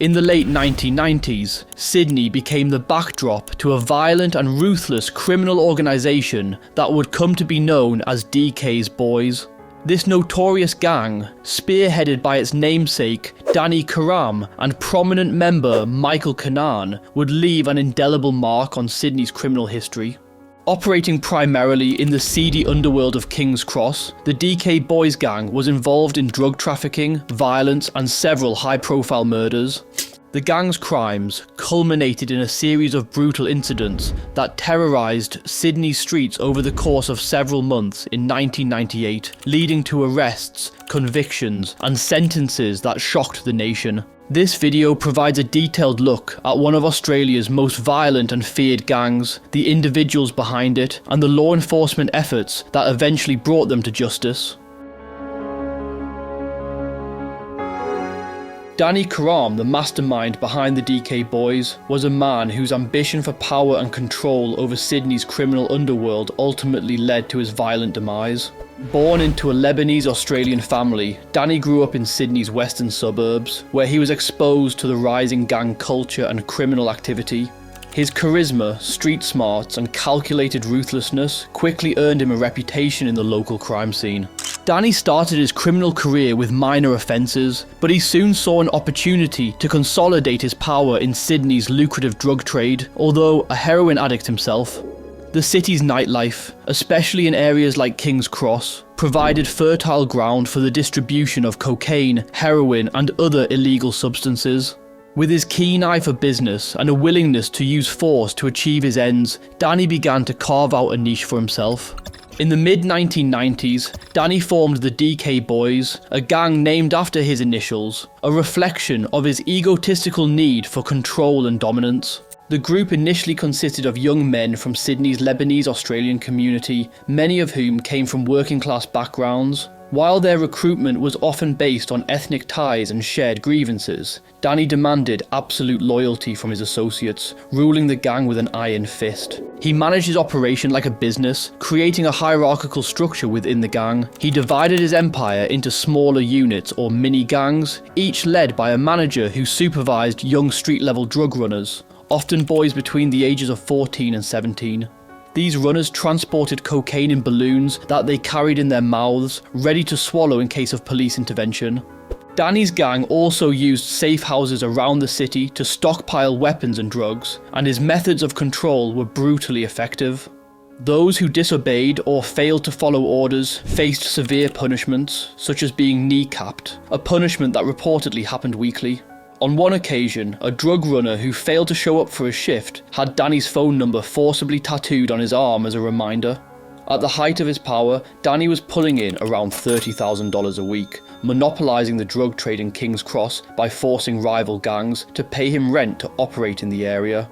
In the late 1990s, Sydney became the backdrop to a violent and ruthless criminal organisation that would come to be known as DK's Boys. This notorious gang, spearheaded by its namesake Dany Karam and prominent member Michael Kanaan, would leave an indelible mark on Sydney's criminal history. Operating primarily in the seedy underworld of King's Cross, the DK Boys gang was involved in drug trafficking, violence and several high-profile murders. The gang's crimes culminated in a series of brutal incidents that terrorised Sydney's streets over the course of several months in 1998, leading to arrests, convictions and sentences that shocked the nation. This video provides a detailed look at one of Australia's most violent and feared gangs, the individuals behind it, and the law enforcement efforts that eventually brought them to justice. Dany Karam, the mastermind behind the DK Boys, was a man whose ambition for power and control over Sydney's criminal underworld ultimately led to his violent demise. Born into a Lebanese-Australian family, Dany grew up in Sydney's western suburbs, where he was exposed to the rising gang culture and criminal activity. His charisma, street smarts and calculated ruthlessness quickly earned him a reputation in the local crime scene. Dany started his criminal career with minor offences, but he soon saw an opportunity to consolidate his power in Sydney's lucrative drug trade, although a heroin addict himself. The city's nightlife, especially in areas like King's Cross, provided fertile ground for the distribution of cocaine, heroin and other illegal substances. With his keen eye for business and a willingness to use force to achieve his ends, Dany began to carve out a niche for himself. In the mid-1990s, Dany formed the DK Boys, a gang named after his initials, a reflection of his egotistical need for control and dominance. The group initially consisted of young men from Sydney's Lebanese-Australian community, many of whom came from working-class backgrounds. While their recruitment was often based on ethnic ties and shared grievances, Dany demanded absolute loyalty from his associates, ruling the gang with an iron fist. He managed his operation like a business, creating a hierarchical structure within the gang. He divided his empire into smaller units or mini-gangs, each led by a manager who supervised young street-level drug runners, often boys between the ages of 14 and 17. These runners transported cocaine in balloons that they carried in their mouths, ready to swallow in case of police intervention. Dany's gang also used safe houses around the city to stockpile weapons and drugs, and his methods of control were brutally effective. Those who disobeyed or failed to follow orders faced severe punishments, such as being kneecapped, a punishment that reportedly happened weekly. On one occasion, a drug runner who failed to show up for his shift had Dany's phone number forcibly tattooed on his arm as a reminder. At the height of his power, Dany was pulling in around $30,000 a week, monopolising the drug trade in King's Cross by forcing rival gangs to pay him rent to operate in the area.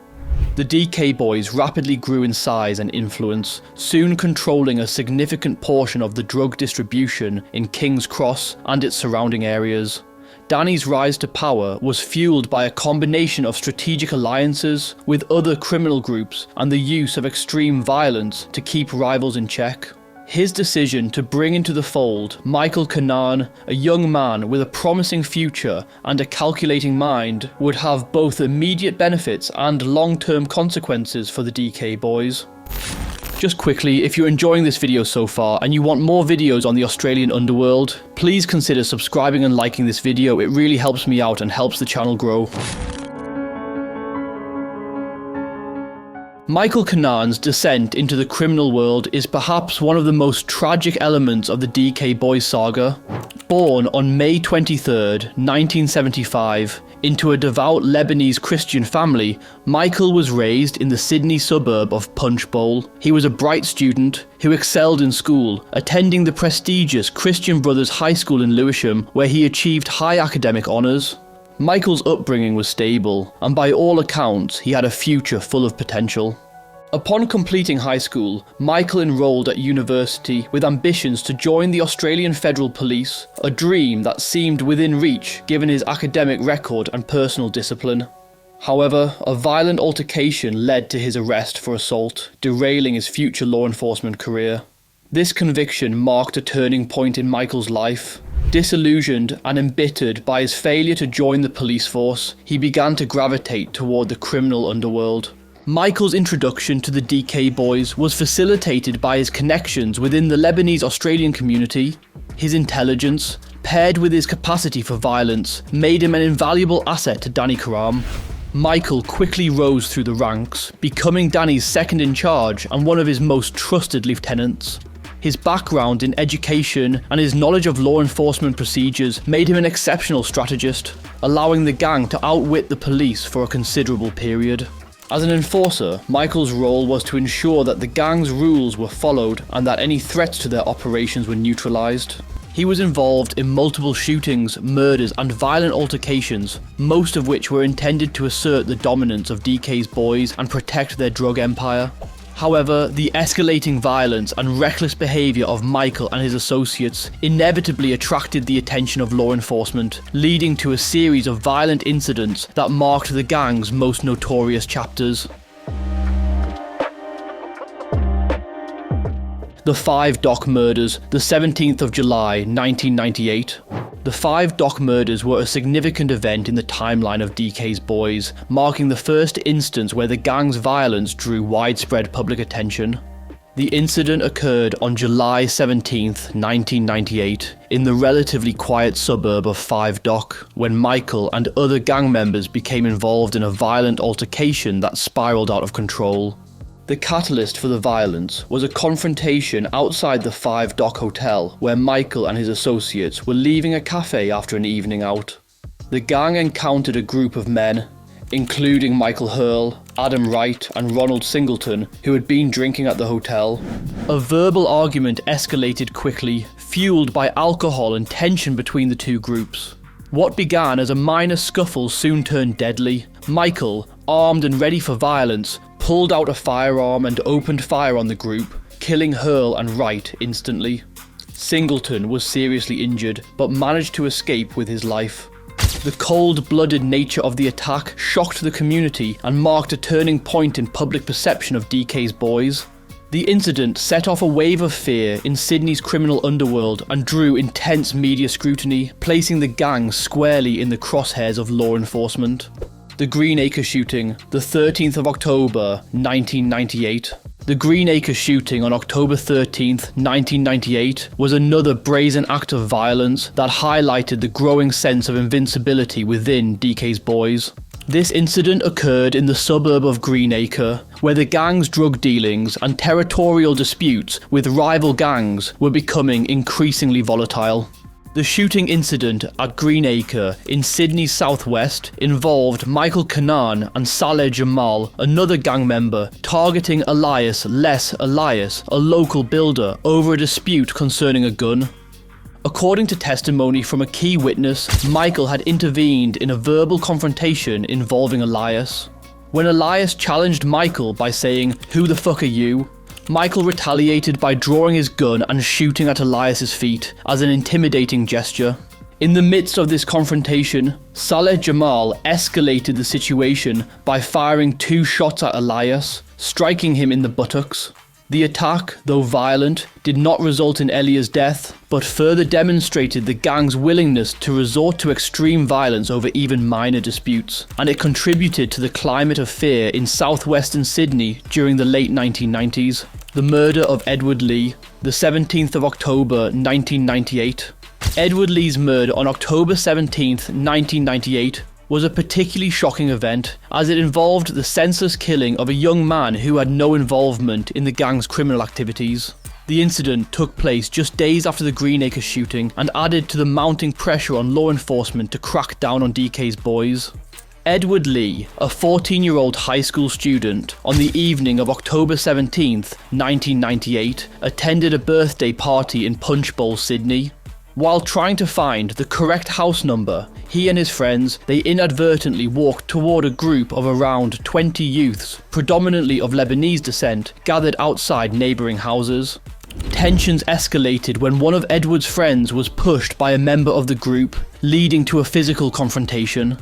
The DK Boys rapidly grew in size and influence, soon controlling a significant portion of the drug distribution in King's Cross and its surrounding areas. Dany's rise to power was fueled by a combination of strategic alliances with other criminal groups and the use of extreme violence to keep rivals in check. His decision to bring into the fold Michael Kanaan, a young man with a promising future and a calculating mind, would have both immediate benefits and long-term consequences for the DK Boys. Just quickly, if you're enjoying this video so far and you want more videos on the Australian underworld, please consider subscribing and liking this video. It really helps me out and helps the channel grow. Michael Kanaan's descent into the criminal world is perhaps one of the most tragic elements of the DK Boys saga. Born on May 23rd, 1975, into a devout Lebanese Christian family, Michael was raised in the Sydney suburb of Punch Bowl. He was a bright student who excelled in school, attending the prestigious Christian Brothers High School in Lewisham, where he achieved high academic honours. Michael's upbringing was stable, and by all accounts, he had a future full of potential. Upon completing high school, Michael enrolled at university with ambitions to join the Australian Federal Police, a dream that seemed within reach given his academic record and personal discipline. However, a violent altercation led to his arrest for assault, derailing his future law enforcement career. This conviction marked a turning point in Michael's life. Disillusioned and embittered by his failure to join the police force, he began to gravitate toward the criminal underworld. Michael's introduction to the DK Boys was facilitated by his connections within the Lebanese Australian community. His intelligence, paired with his capacity for violence, made him an invaluable asset to Dany Karam. Michael quickly rose through the ranks, becoming Dany's second in charge and one of his most trusted lieutenants. His background in education and his knowledge of law enforcement procedures made him an exceptional strategist, allowing the gang to outwit the police for a considerable period. As an enforcer, Michael's role was to ensure that the gang's rules were followed and that any threats to their operations were neutralized. He was involved in multiple shootings, murders and violent altercations, most of which were intended to assert the dominance of DK's boys and protect their drug empire. However, the escalating violence and reckless behaviour of Michael and his associates inevitably attracted the attention of law enforcement, leading to a series of violent incidents that marked the gang's most notorious chapters. The 5 Dock Murders, the 17th of July 1998. The 5 Dock Murders were a significant event in the timeline of DK's Boys, marking the first instance where the gang's violence drew widespread public attention. The incident occurred on July 17th, 1998, in the relatively quiet suburb of 5 Dock, when Michael and other gang members became involved in a violent altercation that spiraled out of control. The catalyst for the violence was a confrontation outside the 5 Dock Hotel where Michael and his associates were leaving a cafe after an evening out. The gang encountered a group of men, including Michael Hurl, Adam Wright and Ronald Singleton, who had been drinking at the hotel. A verbal argument escalated quickly, fueled by alcohol and tension between the two groups. What began as a minor scuffle soon turned deadly. Michael, armed and ready for violence, pulled out a firearm and opened fire on the group, killing Hurl and Wright instantly. Singleton was seriously injured, but managed to escape with his life. The cold-blooded nature of the attack shocked the community and marked a turning point in public perception of DK's Boys. The incident set off a wave of fear in Sydney's criminal underworld and drew intense media scrutiny, placing the gang squarely in the crosshairs of law enforcement. The Greenacre shooting, the 13th of October, 1998. The Greenacre shooting on October 13th, 1998 was another brazen act of violence that highlighted the growing sense of invincibility within DK's Boys. This incident occurred in the suburb of Greenacre, where the gang's drug dealings and territorial disputes with rival gangs were becoming increasingly volatile. The shooting incident at Greenacre in Sydney's southwest involved Michael Kanaan and Saleh Jamal, another gang member, targeting Elias Les Elias, a local builder, over a dispute concerning a gun. According to testimony from a key witness, Michael had intervened in a verbal confrontation involving Elias. When Elias challenged Michael by saying, "Who the fuck are you?" Michael retaliated by drawing his gun and shooting at Elias's feet as an intimidating gesture. In the midst of this confrontation, Saleh Jamal escalated the situation by firing 2 shots at Elias, striking him in the buttocks. The attack, though violent, did not result in Elias's death, but further demonstrated the gang's willingness to resort to extreme violence over even minor disputes, and it contributed to the climate of fear in southwestern Sydney during the late 1990s. The murder of Edward Lee, the 17th of October 1998. Edward Lee's murder on October 17th, 1998 was a particularly shocking event, as it involved the senseless killing of a young man who had no involvement in the gang's criminal activities. The incident took place just days after the Greenacre shooting and added to the mounting pressure on law enforcement to crack down on DK's Boys. Edward Lee, a 14-year-old high school student, on the evening of October 17th, 1998, attended a birthday party in Punch Bowl, Sydney. While trying to find the correct house number, he and his friends, they inadvertently walked toward a group of around 20 youths, predominantly of Lebanese descent, gathered outside neighbouring houses. Tensions escalated when one of Edward's friends was pushed by a member of the group, leading to a physical confrontation.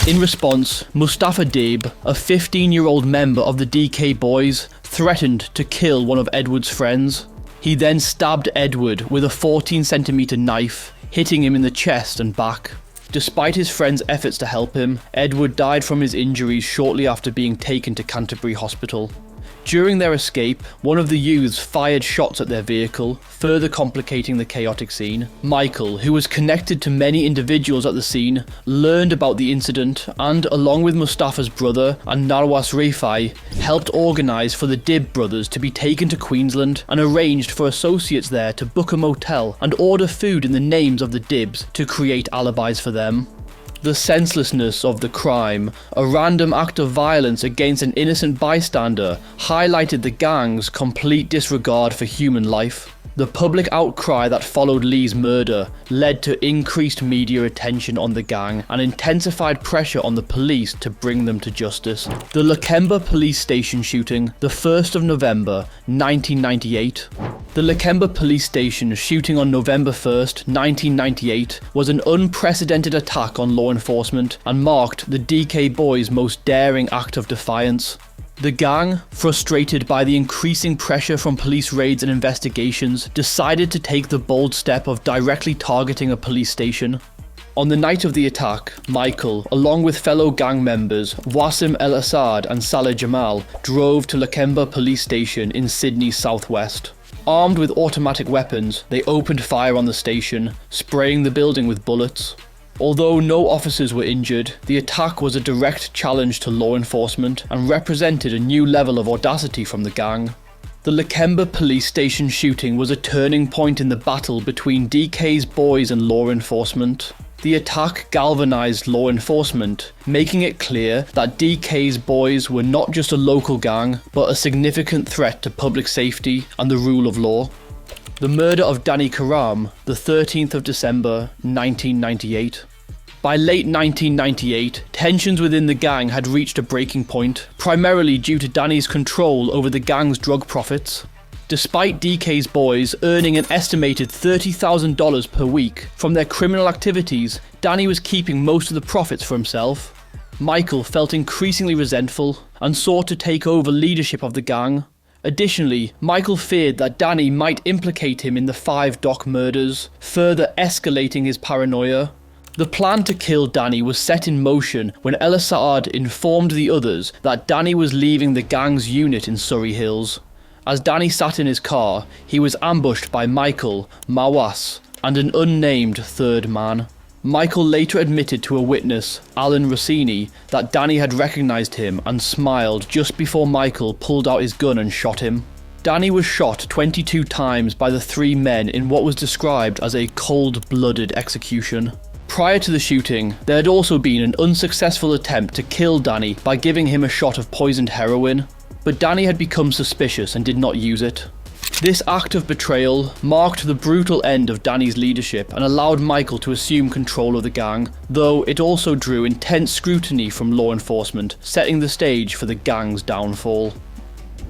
In response, Mustafa Deeb, a 15-year-old member of the DK Boys, threatened to kill one of Edward's friends. He then stabbed Edward with a 14cm knife, hitting him in the chest and back. Despite his friend's efforts to help him, Edward died from his injuries shortly after being taken to Canterbury Hospital. During their escape, one of the youths fired shots at their vehicle, further complicating the chaotic scene. Michael, who was connected to many individuals at the scene, learned about the incident and, along with Mustafa's brother and Narwas Rifai, helped organise for the Dib brothers to be taken to Queensland and arranged for associates there to book a motel and order food in the names of the Dibs to create alibis for them. The senselessness of the crime, a random act of violence against an innocent bystander, highlighted the gang's complete disregard for human life. The public outcry that followed Lee's murder led to increased media attention on the gang and intensified pressure on the police to bring them to justice. The Lakemba police station shooting, the 1st of November, 1998. The Lakemba police station shooting on November 1st, 1998 was an unprecedented attack on law enforcement and marked the DK boys' most daring act of defiance. The gang, frustrated by the increasing pressure from police raids and investigations, decided to take the bold step of directly targeting a police station. On the night of the attack, Michael, along with fellow gang members Wasim El Assad and Saleh Jamal, drove to Lakemba police station in Sydney's southwest. Armed with automatic weapons, they opened fire on the station, spraying the building with bullets. Although no officers were injured, the attack was a direct challenge to law enforcement and represented a new level of audacity from the gang. The Lakemba police station shooting was a turning point in the battle between DK's boys and law enforcement. The attack galvanised law enforcement, making it clear that DK's boys were not just a local gang, but a significant threat to public safety and the rule of law. The murder of Dany Karam, the 13th of December, 1998. By late 1998, tensions within the gang had reached a breaking point, primarily due to Dany's control over the gang's drug profits. Despite DK's boys earning an estimated $30,000 per week from their criminal activities, Dany was keeping most of the profits for himself. Michael felt increasingly resentful and sought to take over leadership of the gang. Additionally, Michael feared that Dany might implicate him in the 5 Dock murders, further escalating his paranoia. The plan to kill Dany was set in motion when El Assad informed the others that Dany was leaving the gang's unit in Surrey Hills. As Dany sat in his car, he was ambushed by Michael, Mawas, and an unnamed third man. Michael later admitted to a witness, Alan Rossini, that Dany had recognised him and smiled just before Michael pulled out his gun and shot him. Dany was shot 22 times by the 3 men in what was described as a cold-blooded execution. Prior to the shooting, there had also been an unsuccessful attempt to kill Dany by giving him a shot of poisoned heroin, but Dany had become suspicious and did not use it. This act of betrayal marked the brutal end of Dany's leadership and allowed Michael to assume control of the gang, though it also drew intense scrutiny from law enforcement, setting the stage for the gang's downfall.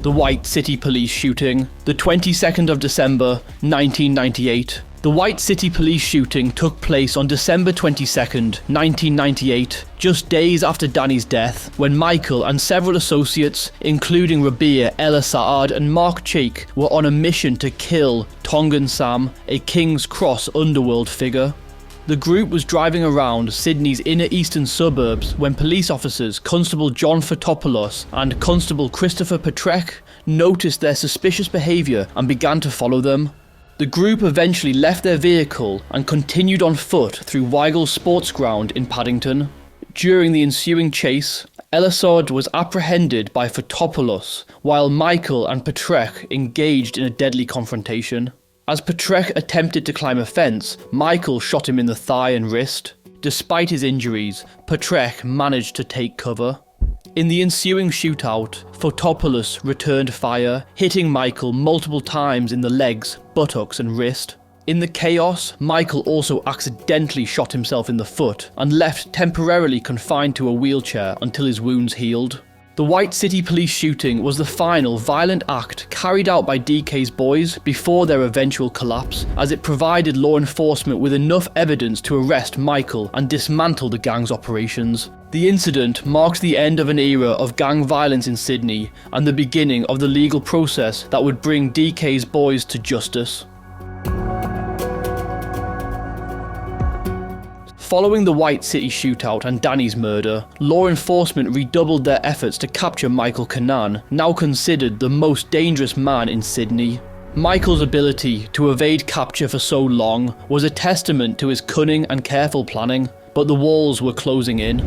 The White City Police shooting, the 22nd of December, 1998. The White City Police shooting took place on December 22nd, 1998, just days after Dany's death, when Michael and several associates, including Rabia El Assad and Mark Cheek, were on a mission to kill Tongan Sam, a King's Cross underworld figure. The group was driving around Sydney's inner eastern suburbs when police officers Constable John Fotopoulos and Constable Christopher Petrek noticed their suspicious behaviour and began to follow them. The group eventually left their vehicle and continued on foot through Weigel Sports Ground in Paddington. During the ensuing chase, El Assad was apprehended by Fotopoulos, while Michael and Petrek engaged in a deadly confrontation. As Petrek attempted to climb a fence, Michael shot him in the thigh and wrist. Despite his injuries, Petrek managed to take cover. In the ensuing shootout, Fotopoulos returned fire, hitting Michael multiple times in the legs, buttocks and wrist. In the chaos, Michael also accidentally shot himself in the foot and left temporarily confined to a wheelchair until his wounds healed. The White City Police shooting was the final violent act carried out by DK's boys before their eventual collapse, as it provided law enforcement with enough evidence to arrest Michael and dismantle the gang's operations. The incident marked the end of an era of gang violence in Sydney and the beginning of the legal process that would bring DK's boys to justice. Following the White City shootout and Dany's murder, law enforcement redoubled their efforts to capture Michael Kanaan, now considered the most dangerous man in Sydney. Michael's ability to evade capture for so long was a testament to his cunning and careful planning, but the walls were closing in.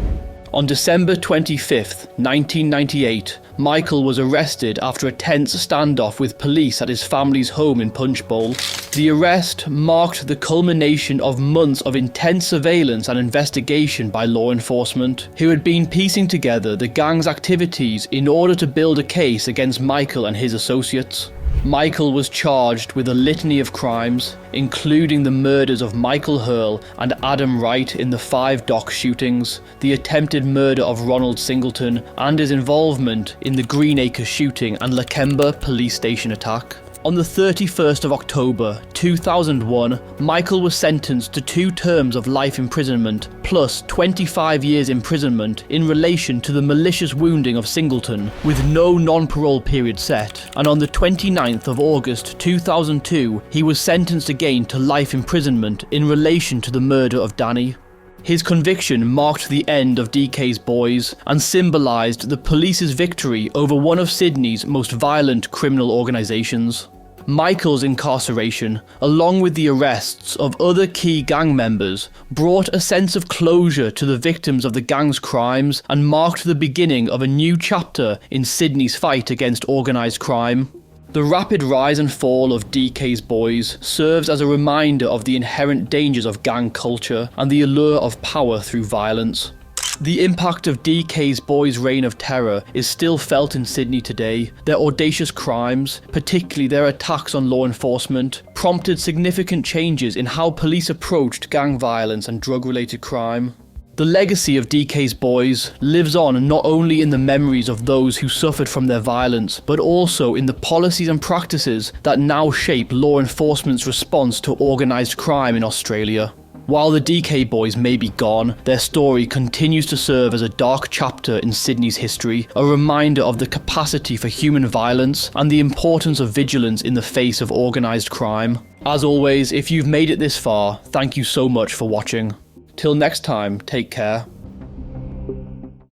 On December 25th, 1998, Michael was arrested after a tense standoff with police at his family's home in Punchbowl. The arrest marked the culmination of months of intense surveillance and investigation by law enforcement, who had been piecing together the gang's activities in order to build a case against Michael and his associates. Michael was charged with a litany of crimes, including the murders of Michael Hurl and Adam Wright in the 5 dock shootings, the attempted murder of Ronald Singleton, and his involvement in the Greenacre shooting and Lakemba police station attack. On the 31st of October 2001, Michael was sentenced to 2 terms of life imprisonment plus 25 years imprisonment in relation to the malicious wounding of Singleton, with no non-parole period set, and on the 29th of August 2002, he was sentenced again to life imprisonment in relation to the murder of Dany. His conviction marked the end of DK's boys and symbolised the police's victory over one of Sydney's most violent criminal organisations. Michael's incarceration, along with the arrests of other key gang members, brought a sense of closure to the victims of the gang's crimes and marked the beginning of a new chapter in Sydney's fight against organised crime. The rapid rise and fall of DK's boys serves as a reminder of the inherent dangers of gang culture and the allure of power through violence. The impact of DK's boys' reign of terror is still felt in Sydney today. Their audacious crimes, particularly their attacks on law enforcement, prompted significant changes in how police approached gang violence and drug-related crime. The legacy of DK's boys lives on not only in the memories of those who suffered from their violence, but also in the policies and practices that now shape law enforcement's response to organised crime in Australia. While the DK boys may be gone, their story continues to serve as a dark chapter in Sydney's history, a reminder of the capacity for human violence and the importance of vigilance in the face of organised crime. As always, if you've made it this far, thank you so much for watching. Till next time, take care.